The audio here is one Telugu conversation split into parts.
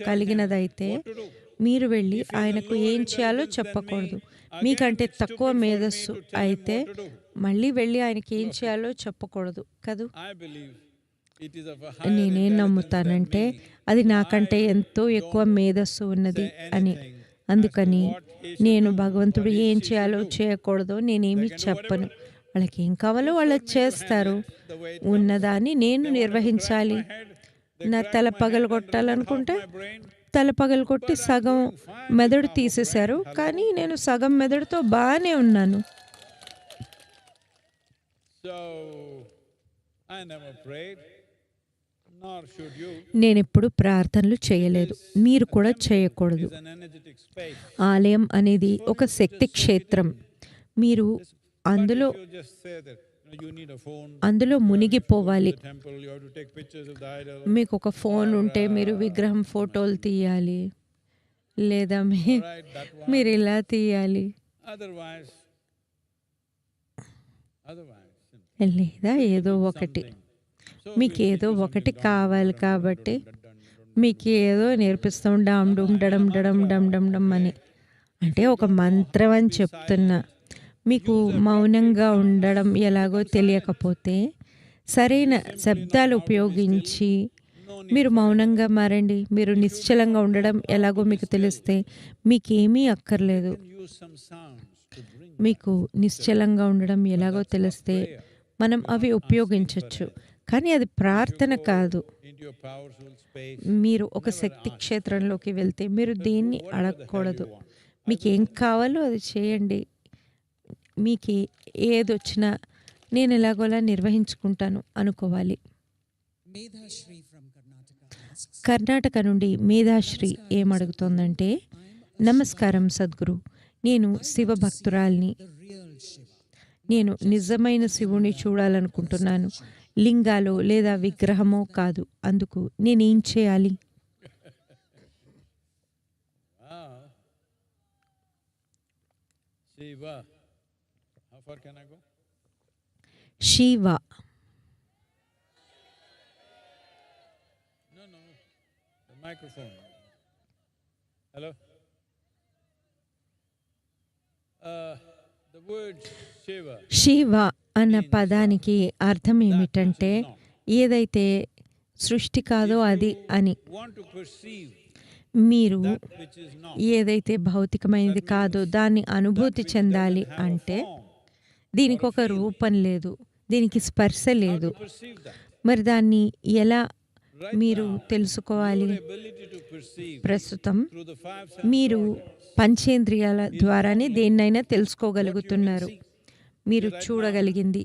కలిగినదైతే మీరు వెళ్ళి ఆయనకు ఏం చేయాలో చెప్పకూడదు. మీకంటే తక్కువ మేధస్సు అయితే మళ్ళీ వెళ్ళి ఆయనకి ఏం చేయాలో చెప్పకూడదు కదూ. నేనేం నమ్ముతానంటే అది నాకంటే ఎంతో ఎక్కువ మేధస్సు ఉన్నది అని. అందుకని నేను భగవంతుడు ఏం చేయాలో చేయకూడదో నేనేమి చెప్పను. వాళ్ళకి ఏం కావాలో వాళ్ళు చేస్తారు. ఉన్నదాన్ని నేను నిర్వహించాలి. నా తల పగలగొట్టాలనుకుంటే తల పగలగొట్టి సగం మెదడు తీసేశారు, కానీ నేను సగం మెదడుతో బాగానే ఉన్నాను. నేనెప్పుడు ప్రార్థనలు చేయలేదు, మీరు కూడా చేయకూడదు. ఆలయం అనేది ఒక శక్తి క్షేత్రం. మీరు అందులో మునిగిపోవాలి. మీకు ఒక ఫోన్ ఉంటే మీరు విగ్రహం ఫోటోలు తీయాలి, లేదా మీరు ఇలా తీయాలి, లేదా ఏదో ఒకటి మీకు ఏదో ఒకటి కావాలి. కాబట్టి మీకు ఏదో నేర్పిస్తాం, డామ్ డూమ్ డడం డడం డమ్ డమ్ డమ్ అని. అంటే ఒక మంత్రం అని చెప్తున్నా. మీకు మౌనంగా ఉండడం ఎలాగో తెలియకపోతే సరైన శబ్దాలు ఉపయోగించి మీరు మౌనంగా మారండి. మీరు నిశ్చలంగా ఉండడం ఎలాగో మీకు తెలిస్తే మీకేమీ అక్కర్లేదు. మీకు నిశ్చలంగా ఉండడం ఎలాగో తెలిస్తే మనం అవి ఉపయోగించవచ్చు, కానీ అది ప్రార్థన కాదు. మీరు ఒక శక్తి క్షేత్రంలోకి వెళ్తే మీరు దేన్ని అడగకూడదు. మీకు ఏం కావాలో అది చేయండి. మీకు ఏదొచ్చినా నేను ఎలాగోలా నిర్వహించుకుంటాను అనుకోవాలి. కర్ణాటక నుండి మేధాశ్రీ ఏమడుగుతోందంటే, నమస్కారం సద్గురు, నేను శివ భక్తురాల్ని. నేను నిజమైన శివుని చూడాలనుకుంటున్నాను. లింగాలో లేదా విగ్రహమో కాదు. అందుకు నేనేం చేయాలి? శివ. శివ అన్న పదానికి అర్థం ఏమిటంటే ఏదైతే సృష్టి కాదో అది అని. మీరు ఏదైతే భౌతికమైనది కాదో దాన్ని అనుభూతి చెందాలి అంటే దీనికి ఒక రూపం లేదు, దీనికి స్పర్శ లేదు. మరి దాన్ని ఎలా మీరు తెలుసుకోవాలి? ప్రస్తుతం మీరు పంచేంద్రియాల ద్వారానే దేన్నైనా తెలుసుకోగలుగుతున్నారు. మీరు చూడగలిగింది.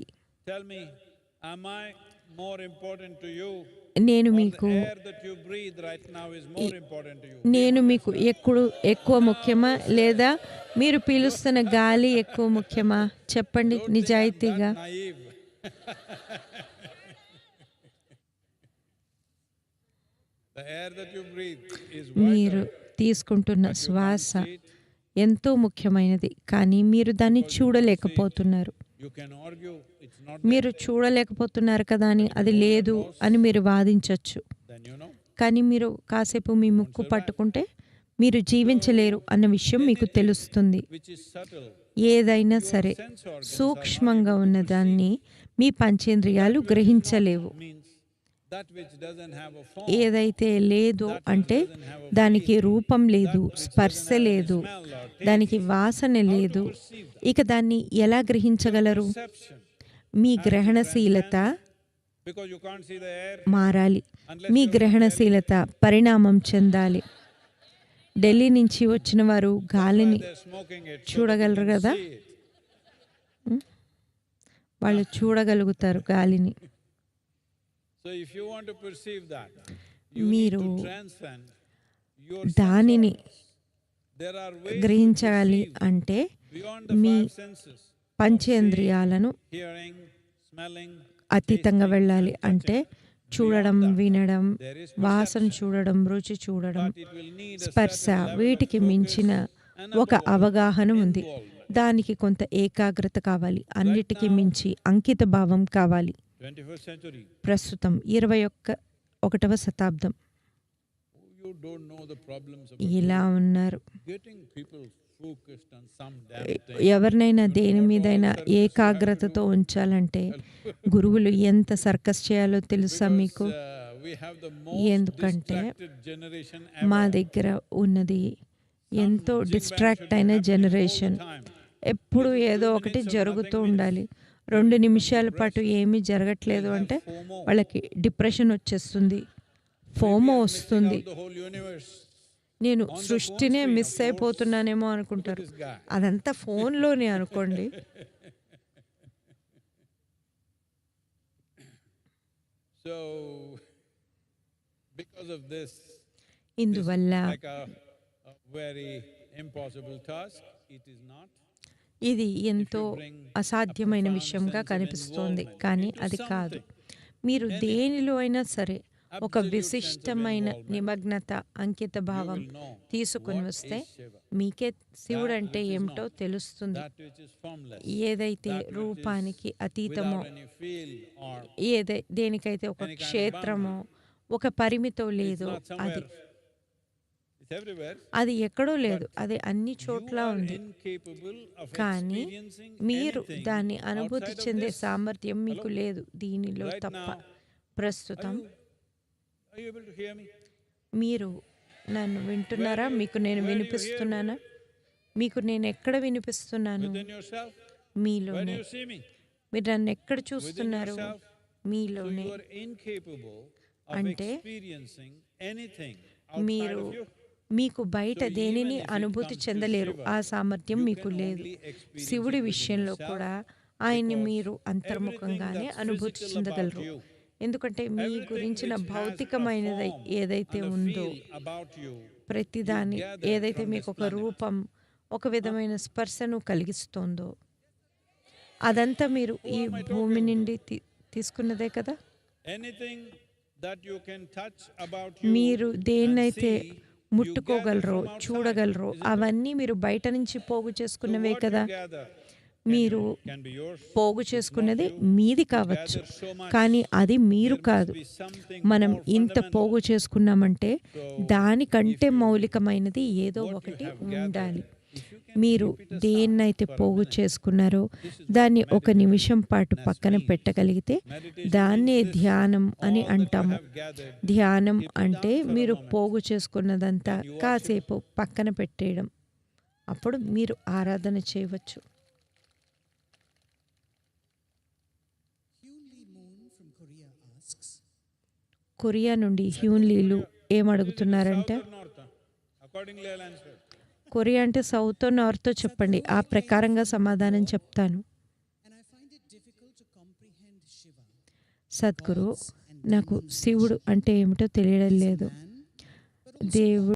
నేను మీకు ఎక్కువ ముఖ్యమా, లేదా మీరు పీలుస్తున్న గాలి ఎక్కువ ముఖ్యమా? చెప్పండి నిజాయితీగా. మీరు తీసుకుంటున్న శ్వాస ఎంతో ముఖ్యమైనది, కానీ మీరు దాన్ని చూడలేకపోతున్నారు. మీరు చూడలేకపోతున్నారు కదా అని అది లేదు అని మీరు వాదించవచ్చు. కానీ మీరు కాసేపు మీ ముక్కు పట్టుకుంటే మీరు జీవించలేరు అన్న విషయం మీకు తెలుస్తుంది. ఏదైనా సరే సూక్ష్మంగా ఉన్నదాన్ని మీ పంచేంద్రియాలు గ్రహించలేవు. ఏదైతే లేదు అంటే దానికి రూపం లేదు, స్పర్శ లేదు, దానికి వాసన లేదు. ఇక దాన్ని ఎలా గ్రహించగలరు? మీ గ్రహణశీలత మారాలి. మీ గ్రహణశీలత పరిణామం చెందాలి. ఢిల్లీ నుంచి వచ్చిన వారు గాలిని చూడగలరు కదా, వాళ్ళు చూడగలుగుతారు గాలిని. మీరు దానిని గ్రహించాలి అంటే మీ పంచేంద్రియాలను అతీతంగా వెళ్ళాలి. అంటే చూడడం, వినడం, వాసన చూడడం, రుచి చూడడం, స్పర్శ, వీటికి మించిన ఒక అవగాహన ఉంది. దానికి కొంత ఏకాగ్రత కావాలి. అన్నిటికీ మించి అంకిత భావం కావాలి. ప్రస్తుతం 21వ శతాబ్దం. you don't know the problems about ఇలా you, ఉన్నారు. getting people focused on some damn thing. ఎవరినైనా You know దేని what all మీదైనా circus you have to ఏకాగ్రతతో do? ఉంచాలంటే గురువులు ఎంత సర్కస్ చేయాలో తెలుసా Because మీకు? we have the most ఎందుకంటే distracted generation మా ever. దగ్గర ఉన్నది ఎంతో Some డిస్ట్రాక్ట్ zing-bang అయిన should be happening all generation. the time. ఎప్పుడు Little ఏదో 2 ఒకటి minutes of జరుగుతూ nothing ఉండాలి. means 2 they'll నిమిషాల become పాటు depressed. ఏమీ జరగట్లేదు They'll అంటే have FOMO. వాళ్ళకి డిప్రెషన్ వచ్చేస్తుంది, Maybe ఫోమో I'm missing వస్తుంది. out the whole universe. నేను On the phone సృష్టినే screen, miss of course. అయిపోతున్నానేమో Look at అనుకుంటారు. this guy. అదంతా ఫోన్లోనే అనుకోండి. So, because of this, ఇందువల్ల like a very impossible task, it is not. ఇది ఎంతో అసాధ్యమైన విషయంగా కనిపిస్తోంది, కానీ అది కాదు. మీరు దేనిలో అయినా సరే ఒక విశిష్టమైన నిమగ్నత, అంకిత భావం You will know తీసుకుని what వస్తే is Shiva. మీకే శివుడు అంటే ఏమిటో తెలుస్తుంది. That which is formless, ఏదైతే that which is రూపానికి అతీతమో, without any feel or దేనికైతే ఒక any kind of క్షేత్రమో ఒక పరిమితో it's లేదో not అది somewhere. It's everywhere. అది ఎక్కడో లేదు, అది అన్ని You చోట్ల are ఉంది. incapable of కానీ experiencing మీరు anything దాన్ని అనుభూతి outside of చెందే this. సామర్థ్యం మీకు Hello? లేదు దీనిలో Right తప్ప. now, ప్రస్తుతం Are you able to hear me? మీరు నన్ను వింటున్నారా? మీకు నేను where do you hear వినిపిస్తున్నానా? మీకు నేను ఎక్కడ వినిపిస్తున్నాను? Within yourself? Where do మీలోనే. you see me? మీరు నన్ను ఎక్కడ Within చూస్తున్నారు? yourself? So మీలోనే. you are incapable of అంటే experiencing anything outside మీరు of you. మీకు బయట So even దేనిని if it అనుభూతి comes to చెందలేరు. Shiva, ఆ సామర్థ్యం you మీకు can లేదు. only experience శివుడి it within విషయంలో yourself కూడా ఆయన్ని because మీరు everything అంతర్ముఖంగానే that's అనుభూతి physical చెందగలరు. about you, ఎందుకంటే మీ everything గురించిన which has a భౌతికమైనది form ఏదైతే and a ఉందో, feel about you, ప్రతిదాని you gather ఏదైతే from మీకు this ఒక planet. రూపం, ఒక విధమైన స్పర్శను కలిగిస్తోందో, అదంతా మీరు ఈ am I భూమి talking నుండి తీసుకున్నదే కదా. anything that you can touch about you మీరు and దేన్నైతే see, you ముట్టుకోగలరో, gather from outside. చూడగలరో, Isn't it? అవన్నీ మీరు బయట నుంచి పోగు So చేసుకున్నవే what కదా. you gather మీరు can be yours. పోగు It's చేసుకున్నది not you. మీది You కావచ్చు, gather so much. కానీ అది మీరు There must కాదు. be something మనం more ఇంత fundamental. పోగు చేసుకున్నామంటే So దానికంటే if you- మౌలికమైనది ఏదో what you ఒకటి have gathered, ఉండాలి. if you can మీరు keep it aside దేన్నైతే for a పోగు minute, చేసుకున్నారో this is దాన్ని what ఒక నిమిషం పాటు meditation పక్కన means. పెట్టగలిగితే Meditation దాన్నే means this, ధ్యానం అని all that you అంటాము. have gathered, ధ్యానం keep it అంటే down for a మీరు moment. పోగు చేసుకున్నదంతా Then you worship. కాసేపు పక్కన పెట్టేయడం. అప్పుడు మీరు ఆరాధన చేయవచ్చు. Hyun Lee Moon from Korea asks, Korea నుండి హ్యూన్ లీలు ఏమడుగుతున్నారంటే, South or north? Accordingly, I'll answer. Korea అంటే సౌత్ నార్త్ చెప్పండి, ఆ ప్రకారంగా సమాధానం చెప్తాను. and I find it difficult to comprehend Shiva. Sadhguru, నాకు శివుడు అంటే ఏమిటో తెలియడం లేదు. Man, but దేవుడు